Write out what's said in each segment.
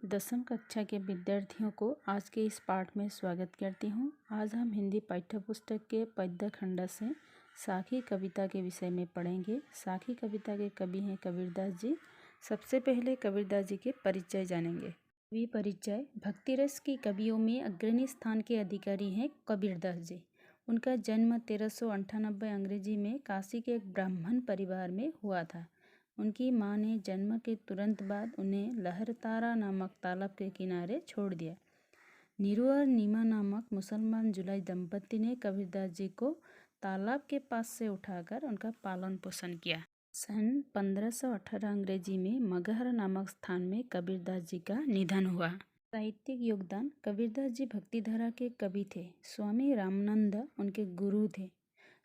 दसम कक्षा के विद्यार्थियों को आज के इस पाठ में स्वागत करती हूँ। आज हम हिंदी पाठ्य पुस्तक के पद्य खंड से साखी कविता के विषय में पढ़ेंगे। साखी कविता के कवि हैं कबीरदास जी। सबसे पहले कबीरदास जी के परिचय जानेंगे। कवि परिचय। भक्ति रस की कवियों में अग्रणी स्थान के अधिकारी हैं कबीरदास जी। उनका जन्म 1398 अंग्रेजी में काशी के एक ब्राह्मण परिवार में हुआ था। उनकी मां ने जन्म के तुरंत बाद उन्हें लहरतारा नामक तालाब के किनारे छोड़ दिया। नीरू और नीमा नामक मुसलमान जुलाई दंपति ने कबीरदास जी को तालाब के पास से उठाकर उनका पालन पोषण किया। सन 1518 अंग्रेजी में मगहर नामक स्थान में कबीरदास जी का निधन हुआ। साहित्यिक योगदान। कबीरदास जी भक्तिधारा के कवि थे। स्वामी रामानंद उनके गुरु थे।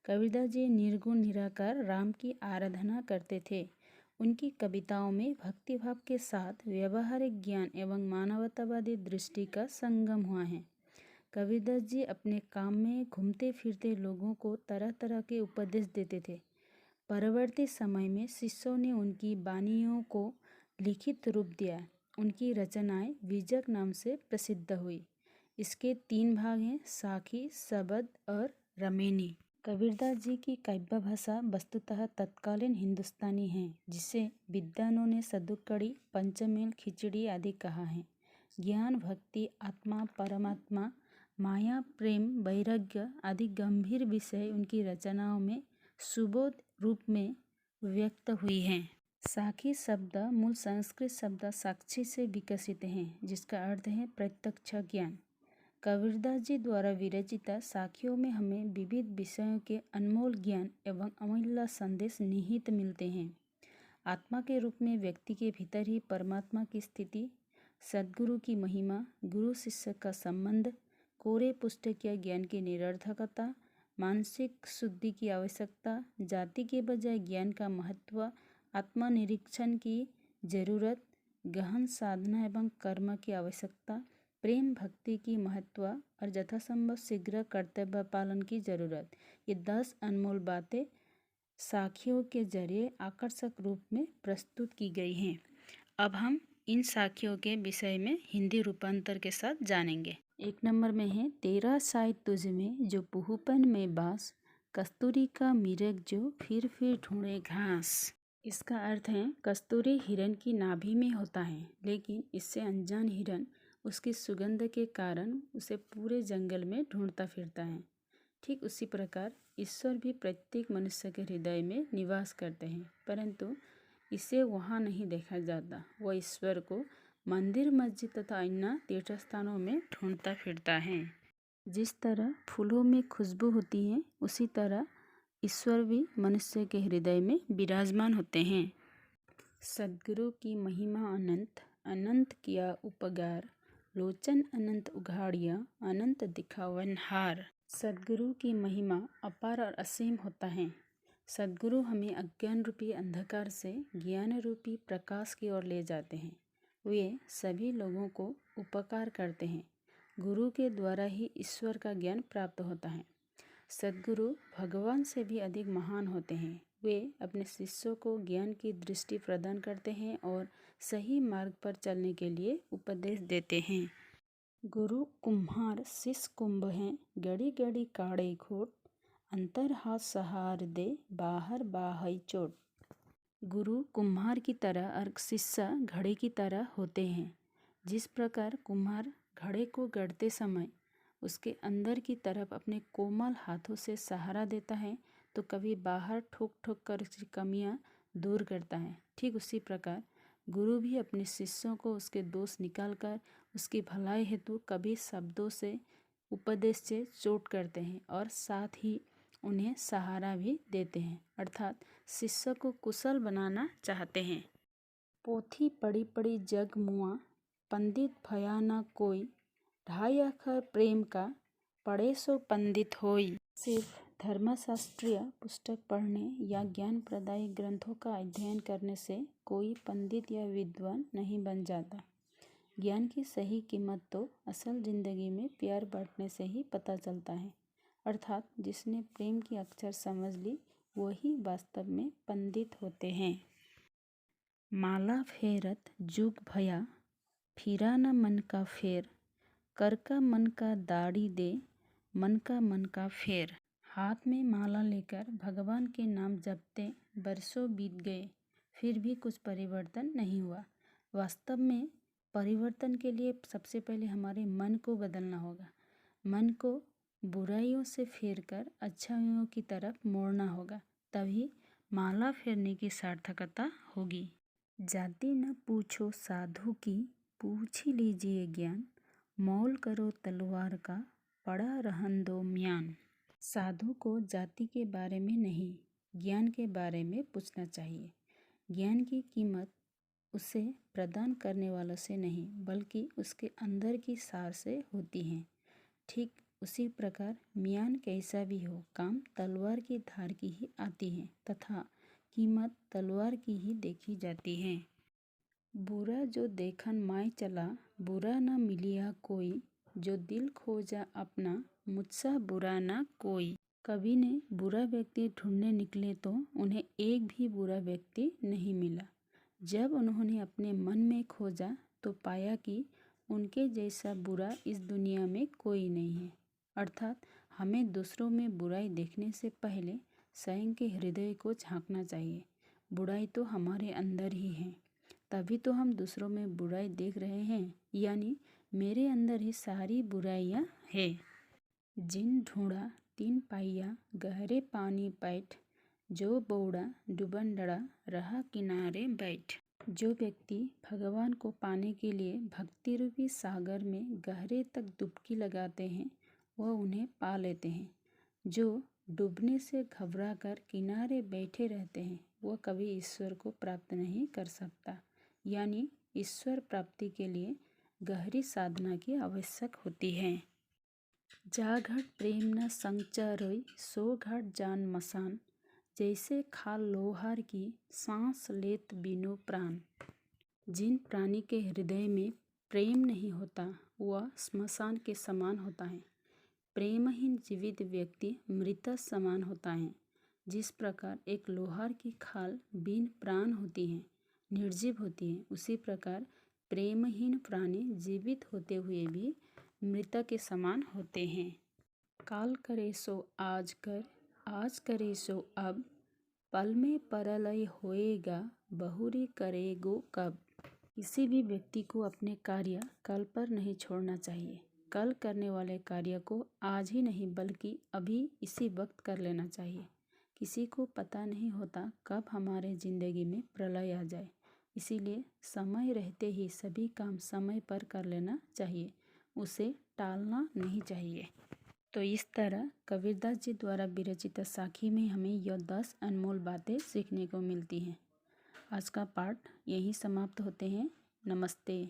कबीरदास जी निर्गुण निराकार राम की आराधना करते थे। उनकी कविताओं में भक्तिभाव के साथ व्यवहारिक ज्ञान एवं मानवतावादी दृष्टि का संगम हुआ है। कबीरदास जी अपने काम में घूमते फिरते लोगों को तरह तरह के उपदेश देते थे। परवर्ती समय में शिष्यों ने उनकी वाणियों को लिखित रूप दिया। उनकी रचनाएं विजक नाम से प्रसिद्ध हुई। इसके 3 भाग हैं, साखी, शबद और रमेनी। कबीरदास जी की काव्य भाषा वस्तुतः तत्कालीन हिंदुस्तानी है, जिसे विद्वानों ने सदुक्कड़ी, पंचमेल, खिचड़ी आदि कहा है। ज्ञान, भक्ति, आत्मा, परमात्मा, माया, प्रेम, वैराग्य आदि गंभीर विषय उनकी रचनाओं में सुबोध रूप में व्यक्त हुई हैं। साखी शब्द मूल संस्कृत शब्द साक्षी से विकसित है, जिसका अर्थ है प्रत्यक्ष ज्ञान। कबीरदास जी द्वारा विरचित साखियों में हमें विविध विषयों के अनमोल ज्ञान एवं अमूल्य संदेश निहित मिलते हैं। आत्मा के रूप में व्यक्ति के भीतर ही परमात्मा की स्थिति, सद्गुरु की महिमा, गुरु शिष्य का संबंध, कोरे पुस्तकीय ज्ञान की निरर्थकता, मानसिक शुद्धि की आवश्यकता, जाति के बजाय ज्ञान का महत्व, आत्मनिरीक्षण की जरूरत, गहन साधना एवं कर्म की आवश्यकता, प्रेम भक्ति की महत्व और यथासंभव शीघ्र कर्तव्य पालन की जरूरत, ये 10 अनमोल बातें साखियों के जरिए आकर्षक रूप में प्रस्तुत की गई हैं। अब हम इन साखियों के विषय में हिंदी रूपांतर के साथ जानेंगे। 1 नंबर में है, तेरा शायद तुझ में जो पुहुपन में बास, कस्तूरी का मिरग जो फिर ढूंढे घास। इसका अर्थ है, कस्तूरी हिरण की नाभि में होता है, लेकिन इससे अनजान हिरण उसकी सुगंध के कारण उसे पूरे जंगल में ढूंढता फिरता है। ठीक उसी प्रकार ईश्वर भी प्रत्येक मनुष्य के हृदय में निवास करते हैं, परंतु इसे वहाँ नहीं देखा जाता। वह ईश्वर को मंदिर, मस्जिद तथा अन्य तीर्थ स्थानों में ढूंढता फिरता है। जिस तरह फूलों में खुशबू होती है, उसी तरह ईश्वर भी मनुष्य के हृदय में विराजमान होते हैं। सद्गुरु की महिमा अनंत, अनंत किया उपकार, लोचन अनंत उघाड़िया, अनंत दिखावन हार। सद्गुरु की महिमा अपार और असीम होता है। सद्गुरु हमें अज्ञान रूपी अंधकार से ज्ञान रूपी प्रकाश की ओर ले जाते हैं। वे सभी लोगों को उपकार करते हैं। गुरु के द्वारा ही ईश्वर का ज्ञान प्राप्त होता है। सद्गुरु भगवान से भी अधिक महान होते हैं। वे अपने शिष्यों को ज्ञान की दृष्टि प्रदान करते हैं और सही मार्ग पर चलने के लिए उपदेश देते हैं। गुरु कुम्हार शिष्य कुंभ हैं, गड़ी गड़ी काढ़े खोट, अंतर हाथ सहार दे, बाहर बाहई चोट। गुरु कुम्हार की तरह और शिष्य घड़े की तरह होते हैं। जिस प्रकार कुम्हार घड़े को गढ़ते समय उसके अंदर की तरफ अपने कोमल हाथों से सहारा देता है, तो कभी बाहर ठोक ठोक कर उसकी कमियां दूर करता है, ठीक उसी प्रकार गुरु भी अपने शिष्यों को उसके दोष निकालकर उसकी भलाई हेतु कभी शब्दों से, उपदेश से चोट करते हैं और साथ ही उन्हें सहारा भी देते हैं, अर्थात शिष्य को कुशल बनाना चाहते हैं। पोथी पढ़ी पढ़ी जग मुआ, पंडित भया न कोई, 2.5 अक्षर प्रेम का, पढ़े सो पंडित होई। सिर्फ धर्मशास्त्रीय पुस्तक पढ़ने या ज्ञान प्रदायी ग्रंथों का अध्ययन करने से कोई पंडित या विद्वान नहीं बन जाता। ज्ञान की सही कीमत तो असल जिंदगी में प्यार बांटने से ही पता चलता है, अर्थात जिसने प्रेम की अक्षर समझ ली वही वास्तव में पंडित होते हैं। माला फेरत जुग भया, फिरा न मन का फेर, कर का मन का दाढ़ी दे, मन का फेर। हाथ में माला लेकर भगवान के नाम जपते बरसों बीत गए, फिर भी कुछ परिवर्तन नहीं हुआ। वास्तव में परिवर्तन के लिए सबसे पहले हमारे मन को बदलना होगा। मन को बुराइयों से फेरकर अच्छाइयों की तरफ मोड़ना होगा, तभी माला फेरने की सार्थकता होगी। जाति न पूछो साधु की, पूछ ही लीजिए ज्ञान, मौल करो तलवार का, पड़ा रहन दो म्यान। साधु को जाति के बारे में नहीं, ज्ञान के बारे में पूछना चाहिए। ज्ञान की कीमत उसे प्रदान करने वालों से नहीं, बल्कि उसके अंदर की सार से होती है। ठीक उसी प्रकार म्यान कैसा भी हो, काम तलवार की धार की ही आती है तथा कीमत तलवार की ही देखी जाती है। बुरा जो देखन माय चला, बुरा न मिलिया कोई, जो दिल खोजा अपना, मुझसा बुरा न कोई। कवि ने बुरा व्यक्ति ढूंढने निकले तो उन्हें एक भी बुरा व्यक्ति नहीं मिला। जब उन्होंने अपने मन में खोजा तो पाया कि उनके जैसा बुरा इस दुनिया में कोई नहीं है। अर्थात हमें दूसरों में बुराई देखने से पहले स्वयं के हृदय को झांकना चाहिए। बुराई तो हमारे अंदर ही है, तभी तो हम दूसरों में बुराई देख रहे हैं, यानी मेरे अंदर ही सारी बुराइयां हैं। जिन ढूंढा तीन पाइया, गहरे पानी पैठ, जो बौड़ा डूबन डरा, रहा किनारे बैठ। जो व्यक्ति भगवान को पाने के लिए भक्ति रूपी सागर में गहरे तक डुबकी लगाते हैं, वह उन्हें पा लेते हैं। जो डूबने से घबराकर किनारे बैठे रहते हैं, वह कभी ईश्वर को प्राप्त नहीं कर सकता। यानी ईश्वर प्राप्ति के लिए गहरी साधना की आवश्यक होती है। जा घट प्रेम न संचरोई, सो घट जान मसान, जैसे खाल लोहार की, सांस लेत बिनु प्राण। जिन प्राणी के हृदय में प्रेम नहीं होता, वह स्मशान के समान होता है। प्रेमहीन जीवित व्यक्ति मृत समान होता है। जिस प्रकार एक लोहार की खाल बिन प्राण होती है, निर्जीव होती है, उसी प्रकार प्रेमहीन प्राणी जीवित होते हुए भी मृत के समान होते हैं। काल करे सो आज कर, आज करे सो अब, पल में परलय होएगा, बहुरी करेगो कब। किसी भी व्यक्ति को अपने कार्य कल पर नहीं छोड़ना चाहिए। कल करने वाले कार्य को आज ही नहीं बल्कि अभी इसी वक्त कर लेना चाहिए। किसी को पता नहीं होता कब हमारे जिंदगी में प्रलय आ जाए, इसीलिए समय रहते ही सभी काम समय पर कर लेना चाहिए, उसे टालना नहीं चाहिए। तो इस तरह कबीरदास जी द्वारा विरचित साखी में हमें यह 10 अनमोल बातें सीखने को मिलती हैं। आज का पाठ यहीं समाप्त होते हैं। नमस्ते।